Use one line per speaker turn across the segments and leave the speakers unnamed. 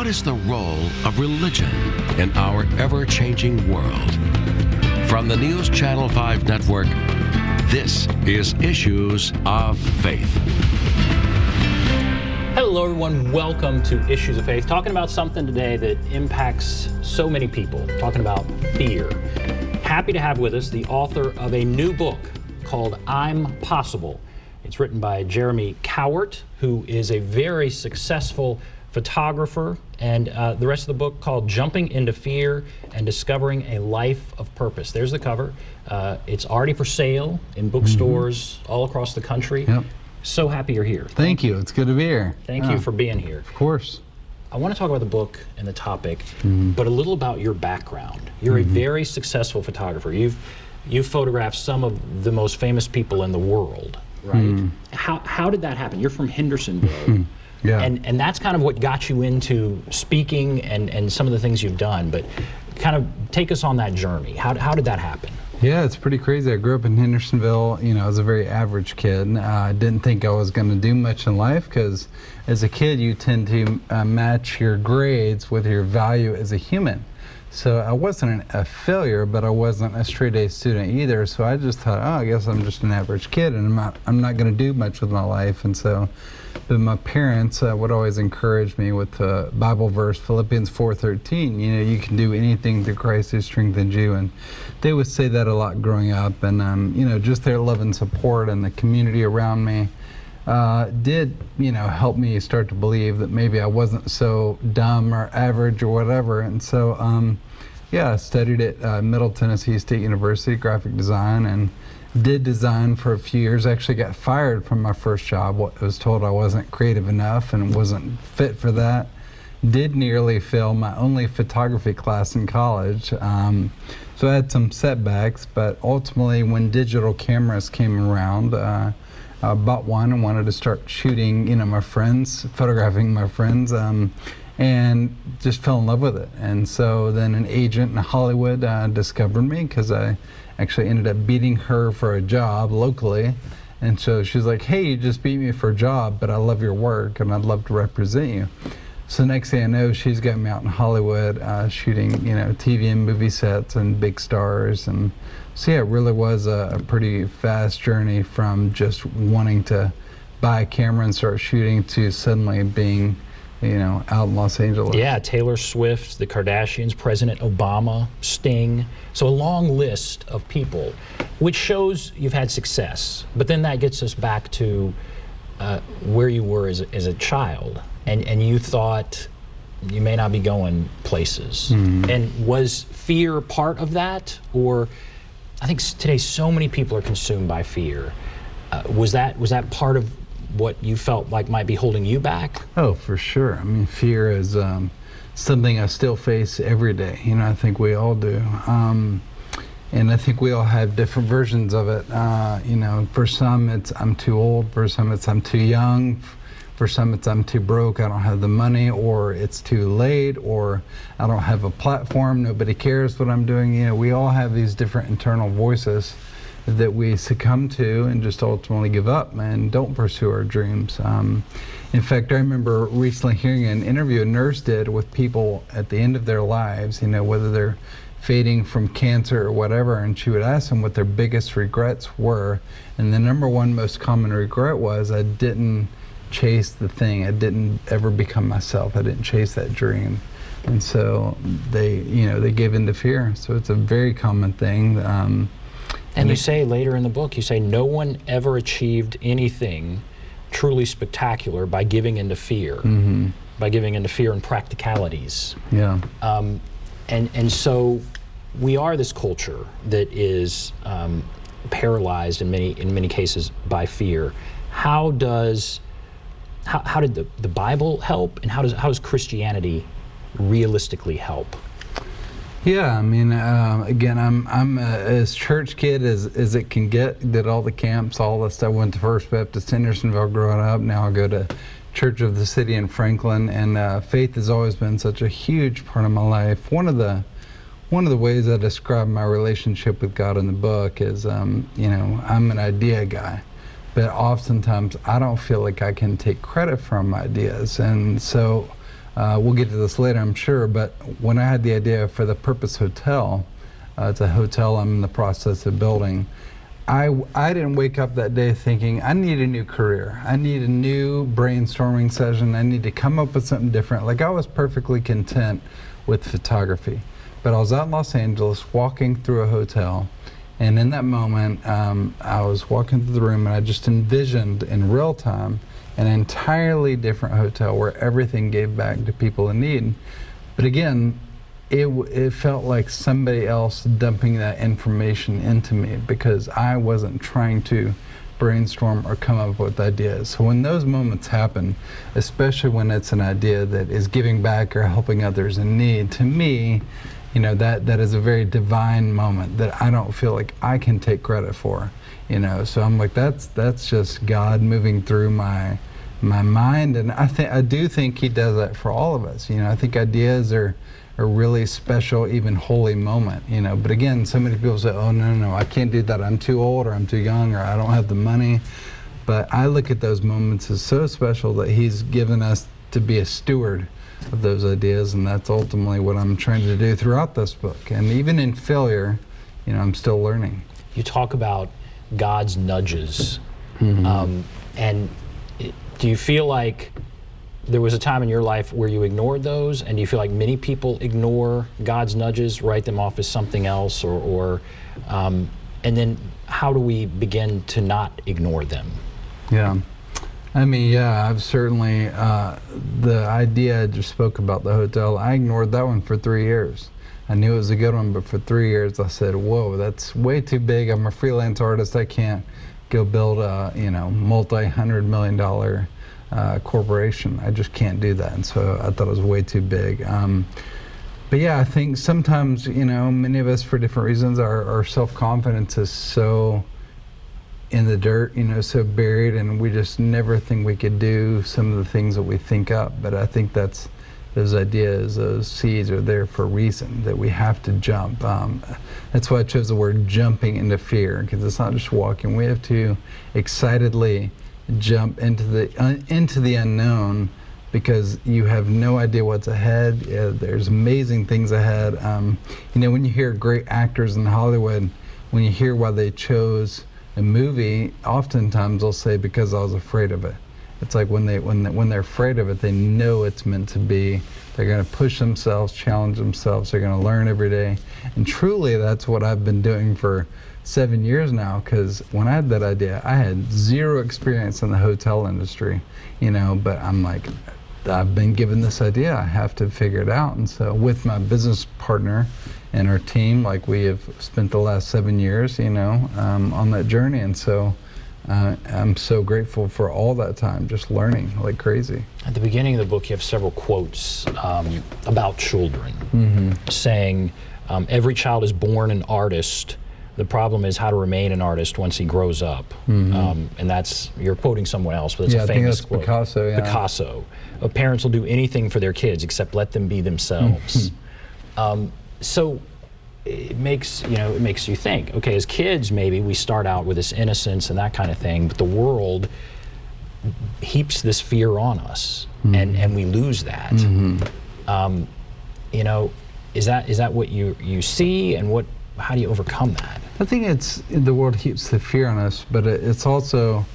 What is the role of religion in our ever-changing world? From the NewsChannel 5 network, this is Issues of Faith.
Hello everyone, welcome to Issues of Faith. Talking about something today that impacts so many people, talking about fear. Happy to have with us the author of a new book called I'm Possible. It's written by Jeremy Cowart, who is a very successful photographer, and the rest of the book called Jumping into Fear and Discovering a Life of Purpose. There's the cover. It's already for sale in bookstores all across the country.
Yep.
So happy you're here.
Thank you. It's good to be here.
Thank you for being here.
Of course.
I want to talk about the book and the topic, but a little about your background. You're a very successful photographer. You've photographed some of the most famous people in the world, right? How did that happen? You're from Hendersonville.
Yeah.
And that's kind of what got you into speaking and some of the things you've done, but kind of take us on that journey. How did that happen?
Yeah, it's pretty crazy. I grew up in Hendersonville. You know, I was a very average kid. I didn't think I was going to do much in life because as a kid, you tend to match your grades with your value as a human. So I wasn't a failure, but I wasn't a straight A student either. So I just thought, oh, I guess I'm just an average kid, and I'm not going to do much with my life. And so, but my parents would always encourage me with the Bible verse, Philippians 4:13. You know, you can do anything through Christ who strengthens you, and they would say that a lot growing up. And you know, just their love and support and the community around me did, you know, help me start to believe that maybe I wasn't so dumb or average or whatever. And so, yeah, I studied at Middle Tennessee State University, graphic design, and did design for a few years. Actually got fired from my first job. I was told I wasn't creative enough and wasn't fit for that. Did nearly fail my only photography class in college. So I had some setbacks, but ultimately when digital cameras came around, I bought one and wanted to start shooting, you know, my friends, photographing my friends, and just fell in love with it. And so then an agent in Hollywood discovered me because I actually ended up beating her for a job locally. And so she's like, hey, you just beat me for a job, but I love your work and I'd love to represent you. So next thing I know, she's got me out in Hollywood shooting, you know, TV and movie sets and big stars. And so yeah, it really was a pretty fast journey from just wanting to buy a camera and start shooting to suddenly being, you know, out in Los Angeles.
Yeah, Taylor Swift, the Kardashians, President Obama, Sting. So a long list of people, which shows you've had success. But then that gets us back to where you were as a child. And you thought you may not be going places. And was fear part of that? Or I think today so many people are consumed by fear. Was that part of what you felt like might be holding you back?
Oh, for sure. I mean, fear is something I still face every day. You know, I think we all do. And I think we all have different versions of it. You know, for some it's I'm too old, for some it's I'm too young, for some it's I'm too broke, I don't have the money, or it's too late, or I don't have a platform, nobody cares what I'm doing. You know, we all have these different internal voices that we succumb to and just ultimately give up and don't pursue our dreams. In fact, I remember recently hearing an interview a nurse did with people at the end of their lives, you know, whether they're fading from cancer or whatever, and she would ask them what their biggest regrets were. And the number one most common regret was, I didn't chase the thing. I didn't ever become myself. I didn't chase that dream. And so they, you know, they give into fear. So it's a very common thing.
And you say later in the book, you say no one ever achieved anything truly spectacular by giving into fear, by giving into fear and practicalities.
Yeah.
And so we are this culture that is paralyzed in many cases by fear. How did the Bible help, and how does Christianity realistically help?
Yeah, I mean, again, I'm as church kid as it can get. Did all the camps, all the stuff. Went to First Baptist Hendersonville growing up. Now I go to Church of the City in Franklin, and faith has always been such a huge part of my life. One of the ways I describe my relationship with God in the book is, you know, I'm an idea guy. but oftentimes I don't feel like I can take credit for my ideas. And so we'll get to this later, I'm sure, but when I had the idea for the Purpose Hotel, it's a hotel I'm in the process of building, I didn't wake up that day thinking, I need a new career. I need a new brainstorming session. I need to come up with something different. Like, I was perfectly content with photography. But I was out in Los Angeles walking through a hotel, and in that moment, I was walking through the room and I just envisioned in real time an entirely different hotel where everything gave back to people in need. But again, it felt like somebody else dumping that information into me, because I wasn't trying to brainstorm or come up with ideas. So when those moments happen, especially when it's an idea that is giving back or helping others in need, to me, you know, that is a very divine moment that I don't feel like I can take credit for. You know, so I'm like, that's just God moving through my mind, and I do think He does that for all of us. You know, I think ideas are a really special, even holy moment, you know. But again, so many people say, oh, no, I can't do that. I'm too old, or I'm too young, or I don't have the money. But I look at those moments as so special that He's given us to be a steward of those ideas, and that's ultimately what I'm trying to do throughout this book. And even in failure, you know, I'm still learning.
You talk about God's nudges, and do you feel like there was a time in your life where you ignored those, and do you feel like many people ignore God's nudges, write them off as something else, and then how do we begin to not ignore them?
Yeah, I mean, yeah, I've certainly, the idea I just spoke about, the hotel, I ignored that one for 3 years. I knew it was a good one, but for 3 years I said, whoa, that's way too big. I'm a freelance artist. I can't go build a, you know, multi-$100 million corporation. I just can't do that. And so I thought it was way too big. But yeah, I think sometimes, you know, many of us, for different reasons, our self-confidence is so in the dirt, you know, so buried, and we just never think we could do some of the things that we think up. But I think that's, those ideas, those seeds are there for a reason, that we have to jump. That's why I chose the word jumping into fear, because it's not just walking. We have to excitedly jump into the unknown, because you have no idea what's ahead. There's amazing things ahead. You know, when you hear great actors in Hollywood, when you hear why they chose a movie, oftentimes they'll say, because I was afraid of it. It's like when they're afraid of it, they know it's meant to be. They're going to push themselves, challenge themselves. They're going to learn every day. And truly, that's what I've been doing for 7 years now, because when I had that idea, I had zero experience in the hotel industry, you know, but I'm like, I've been given this idea, I have to figure it out. And so with my business partner and our team, like, we have spent the last 7 years, you know, on that journey. And so I'm so grateful for all that time, just learning like crazy.
At the beginning of the book, you have several quotes about children, saying, every child is born an artist. The problem is how to remain an artist once he grows up. And that's, you're quoting someone else, but it's a famous quote.
Picasso, yeah.
Picasso. Parents will do anything for their kids except let them be themselves. So it makes you think, okay, as kids, maybe we start out with this innocence and that kind of thing, but the world heaps this fear on us, and we lose that. You know, is that what you see, and how do you overcome that?
I think it's, the world heaps the fear on us, but it's also,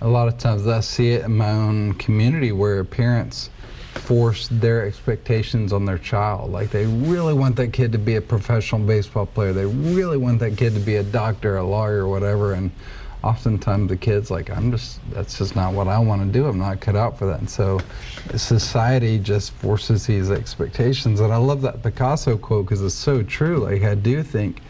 a lot of times I see it in my own community where parents force their expectations on their child. Like, they really want that kid to be a professional baseball player. They really want that kid to be a doctor, a lawyer, or whatever. And oftentimes the kid's like, that's just not what I want to do. I'm not cut out for that. And so society just forces these expectations. And I love that Picasso quote, because it's so true. Like, I do think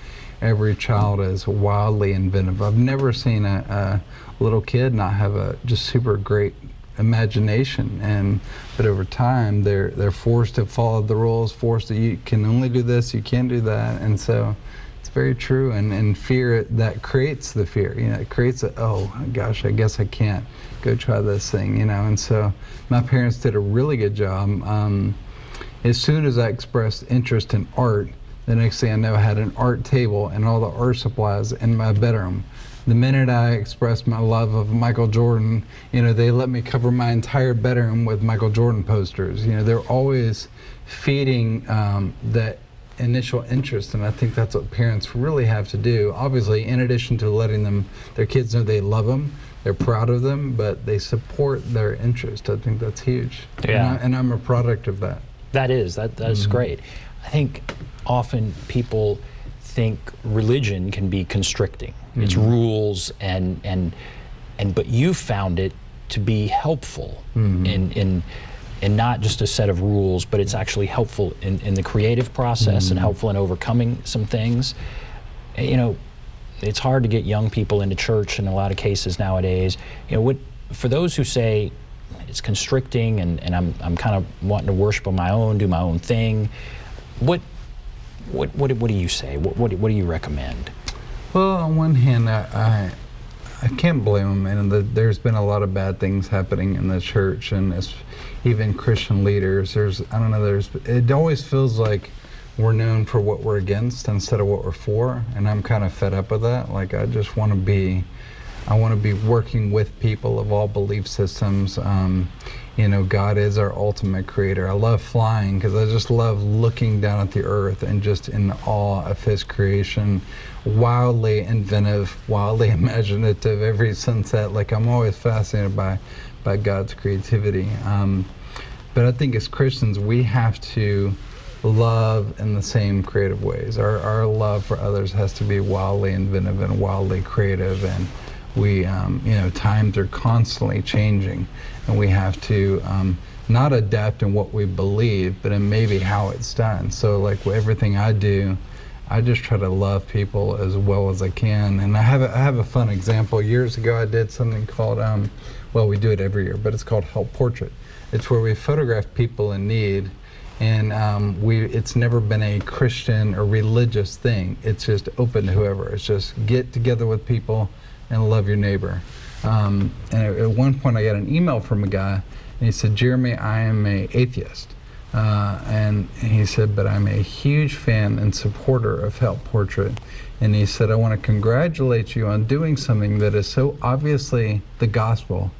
every child is wildly inventive. I've never seen a little kid not have a just super great imagination, but over time they're forced to follow the rules, forced to, you can only do this, you can't do that. And so it's very true. And fear, that creates the fear, you know, it creates oh gosh, I guess I can't go try this thing, you know. And so my parents did a really good job. As soon as I expressed interest in art, the next thing I know, I had an art table and all the art supplies in my bedroom. the minute I expressed my love of Michael Jordan, they let me cover my entire bedroom with Michael Jordan posters. They're always feeding that initial interest, and I think that's what parents really have to do. Obviously, in addition to letting their kids know they love them, they're proud of them, but they support their interest. I think that's huge.
Yeah.
And I'm a product of that.
That is great. I think often people think religion can be constricting. It's rules but you found it to be helpful in not just a set of rules, but it's actually helpful in the creative process and helpful in overcoming some things. It's hard to get young people into church in a lot of cases nowadays. For those who say it's constricting and I'm kind of wanting to worship on my own, do my own thing, what do you say? What do you recommend?
Well, on one hand, I can't blame them, and there's been a lot of bad things happening in the church, and even Christian leaders. It always feels like we're known for what we're against instead of what we're for, and I'm kind of fed up with that. Like, I want to be working with people of all belief systems. God is our ultimate creator. I love flying because I just love looking down at the earth and just in awe of his creation. Wildly inventive, wildly imaginative. Every sunset, like, I'm always fascinated by God's creativity. But I think as Christians, we have to love in the same creative ways. Our love for others has to be wildly inventive and wildly creative, and we, times are constantly changing, and we have to not adapt in what we believe, but in maybe how it's done. So, like, everything I do, I just try to love people as well as I can. And I have a fun example. Years ago, I did something called, we do it every year, but it's called Help Portrait. It's where we photograph people in need. And it's never been a Christian or religious thing. It's just open to whoever. It's just get together with people and love your neighbor. And at one point I got an email from a guy, and he said, "Jeremy, I am an atheist." And he said, "But I'm a huge fan and supporter of Help Portrait." And he said, "I want to congratulate you on doing something that is so obviously the gospel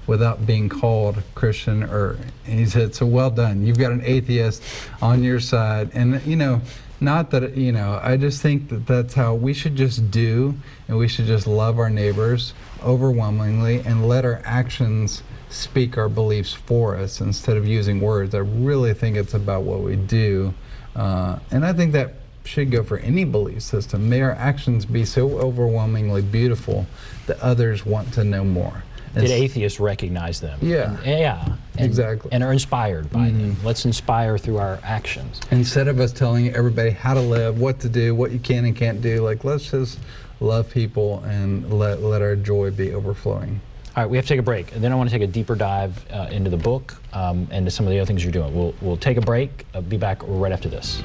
without being called Christian." And he said, "So well done. You've got an atheist on your side." And, not that, I just think that's how we should just do, and we should just love our neighbors overwhelmingly and let our actions speak our beliefs for us instead of using words. I really think it's about what we do. And I think that should go for any belief system. May our actions be so overwhelmingly beautiful that others want to know more.
Did atheists recognize them?
Yeah.
Exactly. And are inspired by them. Let's inspire through our actions.
Instead of us telling everybody how to live, what to do, what you can and can't do, let's just love people and let our joy be overflowing.
All right, we have to take a break. And then I want to take a deeper dive into the book and to some of the other things you're doing. We'll take a break. Be back right after this.